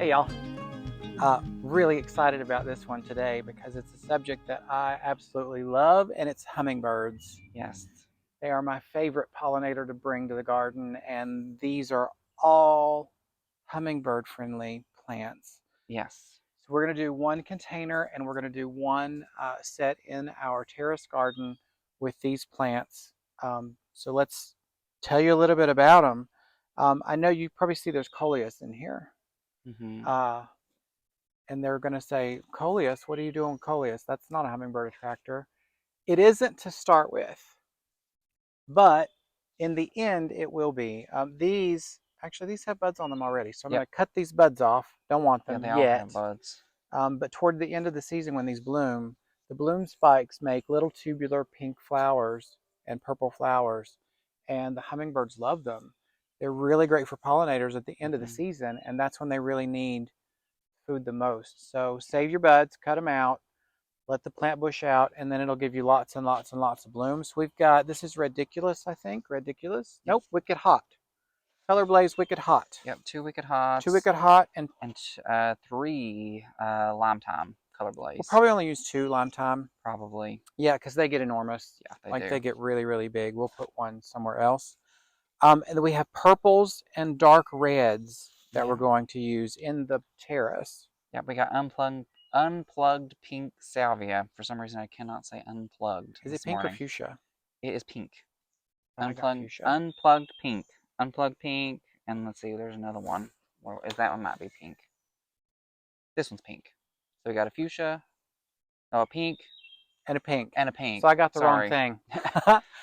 Hey y'all, really excited about this one today because it's a subject that I absolutely love, and it's hummingbirds. Yes. They are my favorite pollinator to bring to the garden, and these are all hummingbird friendly plants. Yes. So we're going to do one container, and we're going to do one set in our terrace garden with these plants. So let's tell you a little bit about them. I know you probably see there's coleus in here. Mm-hmm. And they're going to say, coleus, what are you doing with coleus? That's not a hummingbird attractor. It isn't to start with, but in the end, it will be. These have buds on them already, so I'm going to cut these buds off. Don't want them Yeah, they all yet. have buds. But toward the end of the season, when these bloom, the bloom spikes make little tubular pink flowers and purple flowers, and the hummingbirds love them. They're really great for pollinators at the end of the season, and that's when they really need food the most. So save your buds, cut them out, let the plant bush out, and then it'll give you lots and lots and lots of blooms. We've got, this is Rediculous, I think. Rediculous? Yep. Nope, Wicked Hot. Color Blaze Wicked Hot. Yep, 2 Wicked Hots. 2 Wicked Hot and 3 Lime Time Color Blaze. We'll probably only use 2 Lime Time. Probably. Yeah, because they get enormous. Yeah, they get really, really big. We'll put one somewhere else. And then we have purples and dark reds that we're going to use in the terrace. Yeah, we got unplugged pink salvia. For some reason, I cannot say unplugged. Is it pink or fuchsia? It is pink. Unplugged pink. Unplugged pink. And let's see, there's another one. Well, that one might be pink. This one's pink. So we got a fuchsia, a pink, and a pink. And a pink. So I got the wrong thing.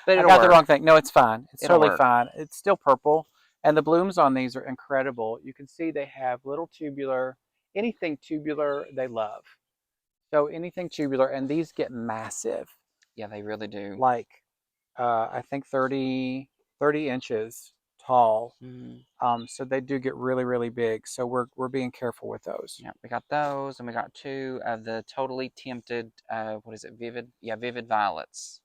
But I got the wrong thing. No, it's fine. It's totally fine. It's still purple. And the blooms on these are incredible. You can see they have little tubular, anything tubular they love. So anything tubular, and these get massive. Yeah, they really do. Like, I think 30 inches tall. So they do get really, really big. So we're being careful with those. Yeah, we got those, and we got 2 of the totally tempted, what is it, vivid violets.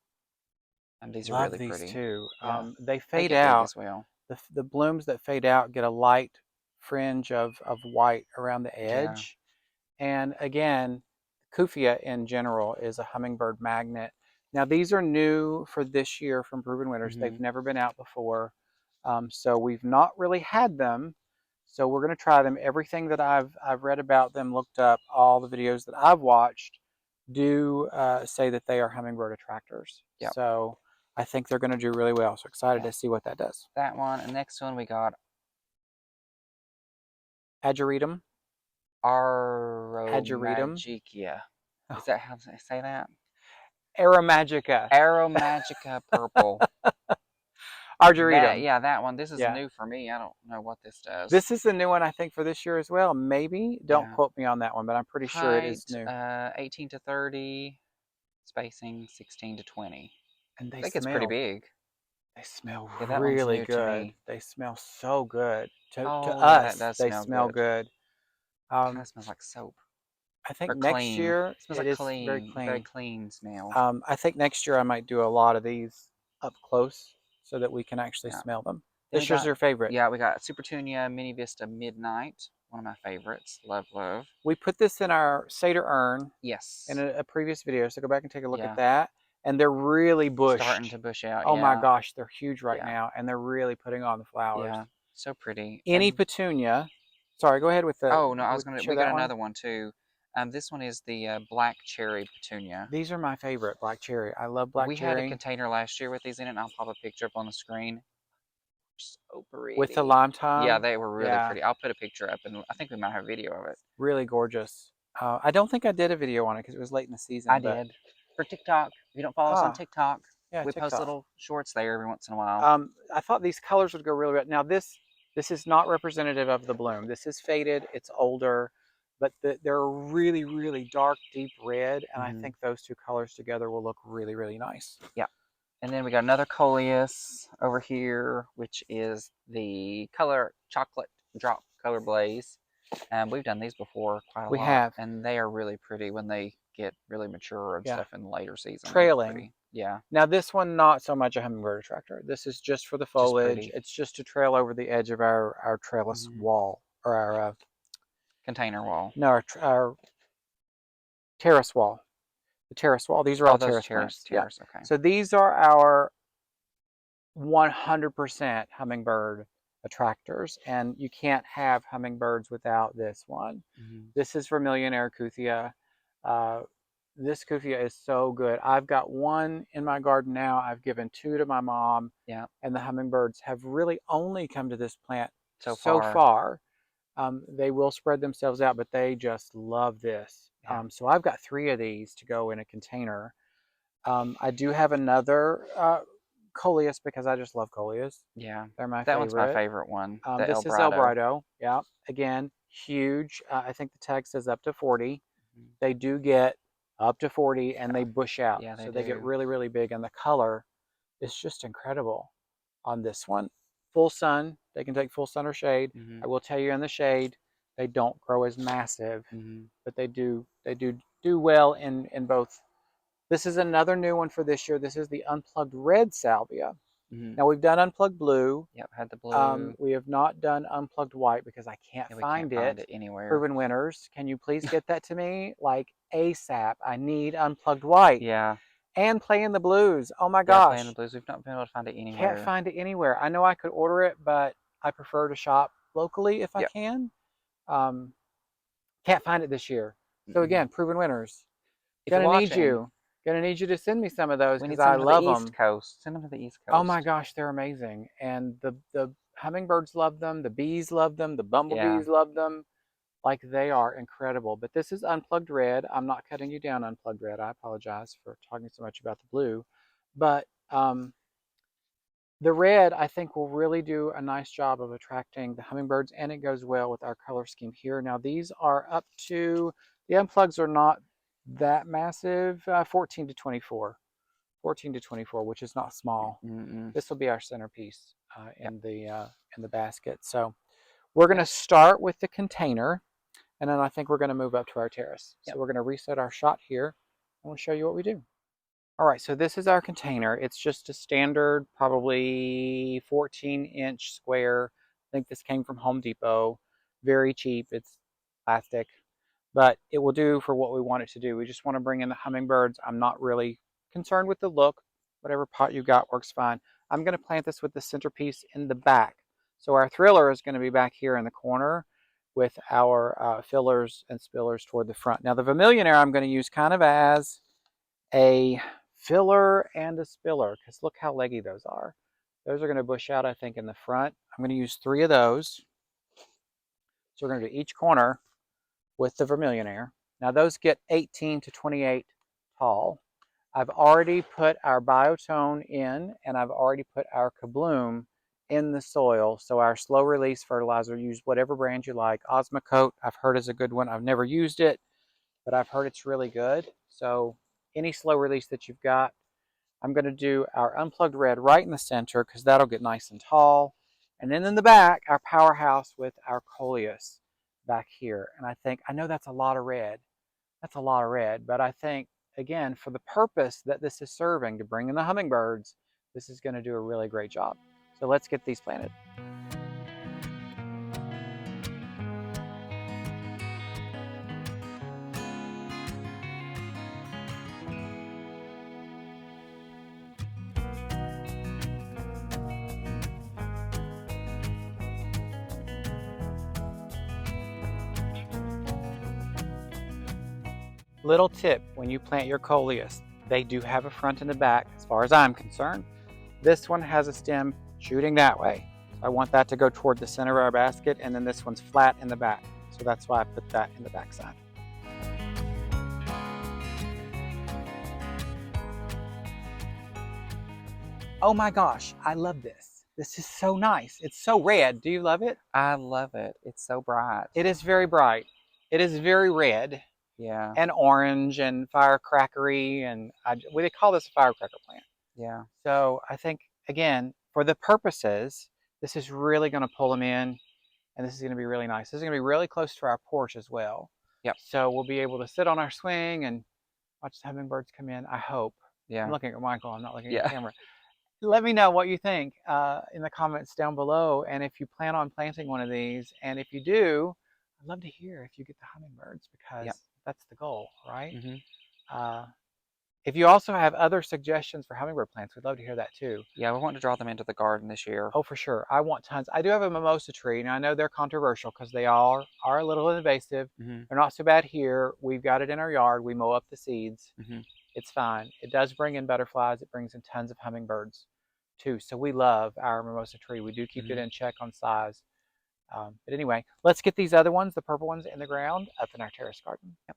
And these are really pretty. These too. Yeah. They fade out as well. The blooms that fade out get a light fringe of white around the edge. Yeah. And again, Cuphea in general is a hummingbird magnet. Now these are new for this year from Proven Winners. They've never been out before. So we've not really had them. So we're going to try them. Everything that I've read about them, looked up, all the videos that I've watched do say that they are hummingbird attractors. Yep. So I think they're going to do really well. So excited to see what that does. That one. And next one we got Ageratum. Aromagica. Is that how I say that? Aromagica. Aromagica purple. Ageratum. That one. This is new for me. I don't know what this does. This is the new one, I think, for this year as well. Maybe. Don't quote me on that one, but I'm pretty sure it is new. 18 to 30. Spacing 16 to 20. And I think it's pretty big. They smell really good. They smell so good. To us, they smell good. Kind of smells like soap. I think next year it smells like clean, very clean smell. I think next year I might do a lot of these up close so that we can actually smell them. This year's your favorite. Yeah, we got Supertunia Mini Vista Midnight. One of my favorites. Love. We put this in our Seder urn. Yes. In a previous video, so go back and take a look at that. And they're really bushed. Starting to bush out. Oh my gosh, they're huge right now, and they're really putting on the flowers. Yeah, so pretty. Any petunia. Sorry, go ahead with the. Oh no, I was gonna. We got another one too. This one is the black cherry petunia. These are my favorite, black cherry. I love black cherry. We had a container last year with these in it, and I'll pop a picture up on the screen. So pretty. With the lime time? Yeah, they were really pretty. I'll put a picture up, and I think we might have a video of it. Really gorgeous. I don't think I did a video on it because it was late in the season. I did. For TikTok. If you don't follow us on TikTok, we post little shorts there every once in a while. I thought these colors would go really well. Now this is not representative of the bloom. This is faded. It's older. But they're really, really dark, deep red. And I think those two colors together will look really, really nice. Yeah. And then we got another coleus over here, which is the chocolate drop color blaze. And we've done these before quite a lot. We have. And they are really pretty when they get really mature and stuff in the later season. Trailing. Yeah. Now this one, not so much a hummingbird attractor. This is just for the foliage. It's just to trail over the edge of our trellis wall, or our container wall. No, our terrace wall. The terrace wall. These are Oh, all those terrace terrace, plants. Yeah. okay. So these are our 100% hummingbird attractors, and you can't have hummingbirds without this one. This is Vermillionaire Cuphea. Uh, this Cuphea is so good. I've got one in my garden now. I've given two to my mom. Yeah. And the hummingbirds have really only come to this plant So far. They will spread themselves out, but they just love this. Yeah. So I've got three of these to go in a container. I do have another coleus because I just love coleus. Yeah. They're my That one's my favorite. favorite one. The El This is Brado. Elbrado. Yeah. Again, huge. I think the tag says up to 40. Mhm. They do get up to 40 and they bush out. Yeah, they so do. they get really, really big. And the color is just incredible on this one. Full sun. They can take full sun or shade. I will tell you in the shade, they don't grow as massive, but they do well in both. This is another new one for this year. This is the unplugged red salvia. Now we've done unplugged blue. Yep, had the blue. We have not done unplugged white because I can't Yeah, we find can't find it. it anywhere. Proven winners, can you please get that to me? Like ASAP. I need unplugged white. Yeah. And playing the blues. Oh my Yeah, playing the gosh. blues. We've not been able to find it Can't anywhere. find it anywhere. I know I could order it, but I prefer to shop locally if I Yep. can. Can't find it this year. So again, proven winners. If you're Gonna need watching, you. Gonna need you to send me some of those we need because I some to the love East them. Coast. Send them to the East Coast. Oh my gosh, they're amazing. And the hummingbirds love them, the bees love them, the bumblebees love them. Like they are incredible. But this is unplugged red. I'm not cutting you down, unplugged red. I apologize for talking so much about the blue. But the red, I think, will really do a nice job of attracting the hummingbirds, and it goes well with our color scheme here. Now, these are up to, the unplugs are not that massive, 14 to 24. 14 to 24, which is not small. This will be our centerpiece in the basket. So we're going to start with the container, and then I think we're going to move up to our terrace. So we're going to reset our shot here, and we'll show you what we do. All right, so this is our container. It's just a standard, probably 14-inch square. I think this came from Home Depot. Very cheap. It's plastic, but it will do for what we want it to do. We just want to bring in the hummingbirds. I'm not really concerned with the look. Whatever pot you got works fine. I'm going to plant this with the centerpiece in the back. So our thriller is going to be back here in the corner with our fillers and spillers toward the front. Now the Vermillionaire I'm going to use kind of as a filler and a spiller, because look how leggy those are. Those are going to bush out, I think, in the front. I'm going to use 3 of those. So we're going to do each corner with the Vermillionaire. Now those get 18 to 28 tall. I've already put our biotone in, and I've already put our Kabloom in the soil. So our slow release fertilizer, use whatever brand you like. Osmocote, I've heard is a good one. I've never used it, but I've heard it's really good. So any slow release that you've got. I'm going to do our unplugged red right in the center because that'll get nice and tall. And then in the back, our powerhouse with our coleus back here. And I know that's a lot of red. That's a lot of red, but I think, again, for the purpose that this is serving to bring in the hummingbirds, this is going to do a really great job. So let's get these planted. Little tip when you plant your coleus, they do have a front and a back as far as I'm concerned. This one has a stem shooting that way. So I want that to go toward the center of our basket, and then this one's flat in the back. So that's why I put that in the back side. Oh my gosh, I love this. This is so nice. It's so red. Do you love it? I love it. It's so bright. It is very bright. It is very red. Yeah. And orange and firecrackery, and they call this a firecracker plant. Yeah. So I think, again, for the purposes, this is really going to pull them in, and this is going to be really nice. This is going to be really close to our porch as well. Yep. So we'll be able to sit on our swing and watch the hummingbirds come in, I hope. Yeah. I'm looking at Michael. I'm not looking at the camera. Let me know what you think in the comments down below, and if you plan on planting one of these, and if you do, I'd love to hear if you get the hummingbirds Yep. because that's the goal, right? Hmm. Uh, if you also have other suggestions for hummingbird plants, we'd love to hear that too. Yeah, we want to draw them into the garden this year. Oh, for sure. I want tons. I do have a mimosa tree. Now, I know they're controversial because they are a little invasive. Hmm. They're not so bad here. We've got it in our yard. We mow up the seeds. Hmm. It's fine. It does bring in butterflies. It brings in tons of hummingbirds too. So we love our mimosa tree. We do keep it Hmm. in check on size. But anyway, let's get these other ones, the purple ones, in the ground up in our terrace garden. Yep.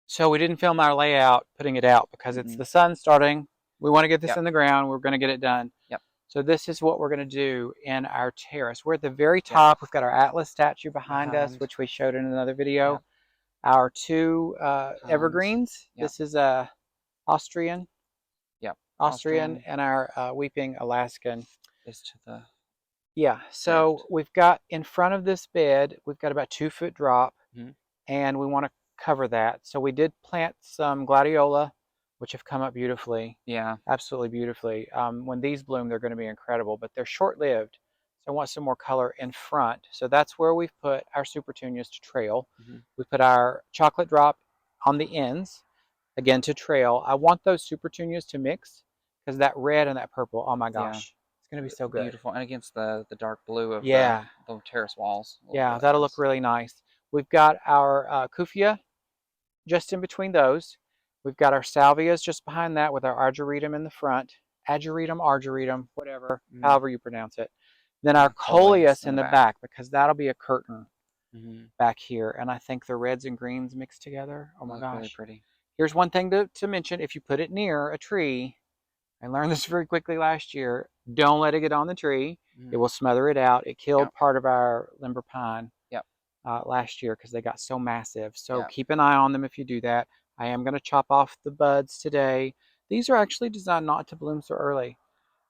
So we didn't film our layout putting it out because it's Mm-mm. the sun starting. We want to get this Yep. in the ground. We're going to get it done. Yep. So this is what we're going to do in our terrace. We're at the very Yep. top. We've got our Atlas statue behind us, Behind. which we showed in another video. Yep. Our two Pines. evergreens. Yep. This is a Austrian, Yep. Austrian, Austrian and our weeping Alaskan. is to the Yeah. So left. we've got in front of this bed, we've got about 2 foot drop, Hmm. and we want to cover that. So we did plant some gladiola, which have come up beautifully. Yeah. Absolutely beautifully. When these bloom, they're going to be incredible, but they're short-lived. So I want some more color in front. So that's where we've put our Supertunias to trail. Hmm. We put our chocolate drop on the ends, again to trail. I want those Supertunias to mix because that red and that purple, oh my Yeah. gosh, it's going to be so good. Beautiful, and against the dark blue of Yeah, the terrace walls, it'll look yeah, really that'll look nice. really nice. We've got our Cuphea just in between those. We've got our salvias just behind that with our ageratum in the front. Ageratum, whatever, Mm. however you pronounce it. Then And our the coleus coleus in in the the back. back because that'll be a curtain Hmm. back here. And I think the reds and greens mixed together. Oh my Look really gosh. pretty. Here's one thing to mention. If you put it near a tree, I learned this very quickly last year, don't let it get on the tree. It Mm. will smother it out. It killed Yep. part of our limber pine Yep. last year because they got so massive. So Yep. keep an eye on them if you do that. I am going to chop off the buds today. These are actually designed not to bloom so early.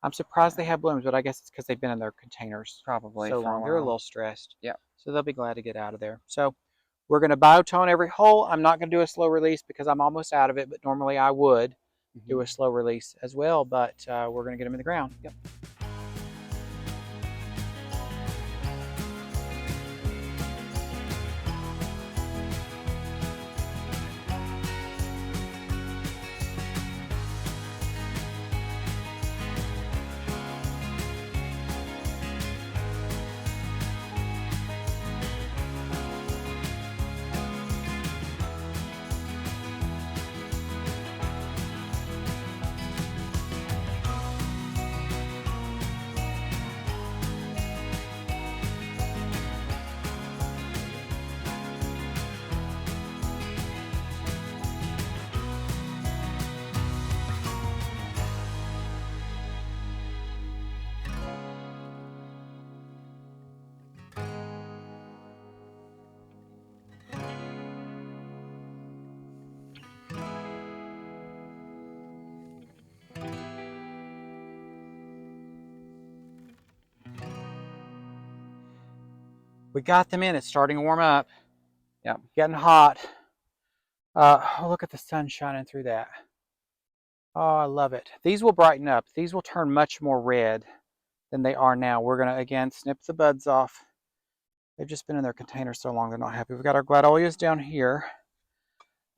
I'm surprised Yeah. they have blooms, but I guess it's because they've been in their containers Probably so for a long. They're a while. little stressed. Yep. So they'll be glad to get out of there. So we're going to biotone every hole. I'm not going to do a slow release because I'm almost out of it, but normally I would do a slow release as well, but we're going to get them in the ground. Yep. We got them in. It's starting to warm up. Yep. Getting hot. Oh, look at the sun shining through that. Oh, I love it. These will brighten up. These will turn much more red than they are now. We're going to, again, snip the buds off. They've just been in their container so long, they're not happy. We've got our gladolias down here.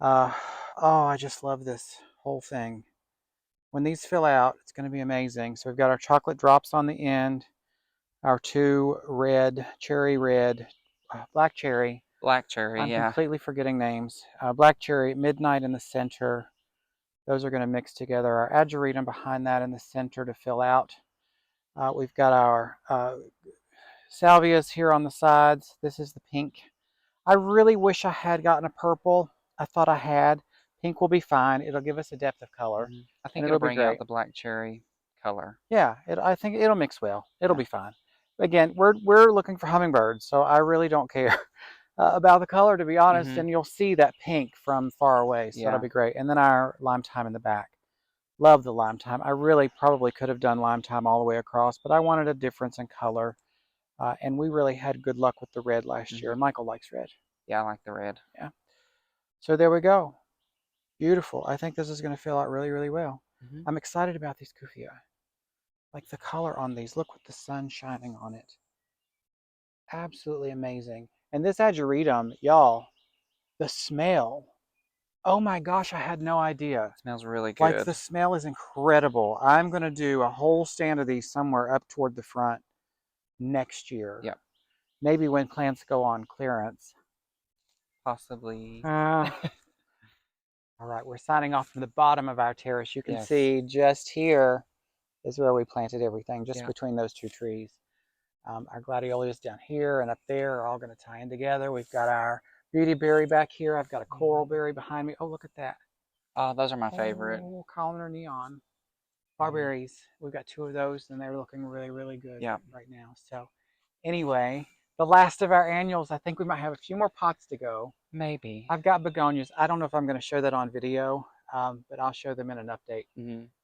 Oh, I just love this whole thing. When these fill out, it's going to be amazing. So we've got our chocolate drops on the end, our two red, cherry red, black cherry. Black cherry, I'm yeah. completely forgetting names. Black cherry, midnight in the center. Those are going to mix together. Our ageratum behind that in the center to fill out. We've got our salvias here on the sides. This is the pink. I really wish I had gotten a purple. I thought I had. Pink will be fine. It'll give us a depth of color, I and think it'll it'll be bring out great. the black cherry color. Yeah, I think it'll mix well. It'll Yeah. be fine. Again, we're looking for hummingbirds, so I really don't care about the color, to be honest. Hmm. And you'll see that pink from far away, so that'll Yeah. be great. And then our lime thyme in the back. Love the lime thyme. I really probably could have done lime thyme all the way across, but I wanted a difference in color. And we really had good luck with the red last year. Hmm. And Michael likes red. Yeah, I like the red. Yeah. So there we go. Beautiful. I think this is going to fill out really, really well. Hmm. I'm excited about these Cuphea. Like the color on these. Look with the sun shining on it. Absolutely amazing. And this Ageratum, y'all, the smell. Oh my gosh, I had no idea. Smells really Like good. the smell is incredible. I'm going to do a whole stand of these somewhere up toward the front next year. Yep. Maybe when plants go on clearance. Possibly. All right, we're signing off from the bottom of our terrace. You can Yes. see just here is where we planted everything, just Yeah. between those two trees. Our gladiolus down here and up there are all going to tie in together. We've got our beautyberry back here. I've got a coral berry behind me. Oh, look at that. Oh, those are my favorite. Oh, columnar neon. Barberries. We've got 2 of those, and they're looking really, really good right now. So anyway, the last of our annuals. I think we might have a few more pots to go. Maybe. I've got begonias. I don't know if I'm going to show that on video, but I'll show them in an update.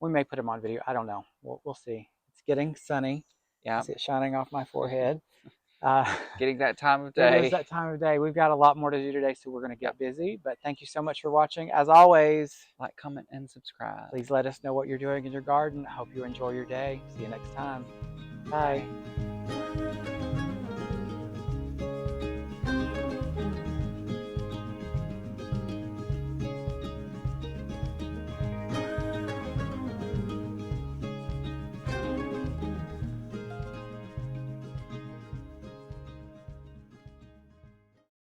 We may put them on video. I don't know. We'll see. It's getting sunny. Yeah. I see it shining off my forehead. Getting that time of It day. is that time of day. We've got a lot more to do today, so we're going to get busy. But thank you so much for watching. As always, like, comment, and subscribe. Please let us know what you're doing in your garden. I hope you enjoy your day. See you next time. Bye.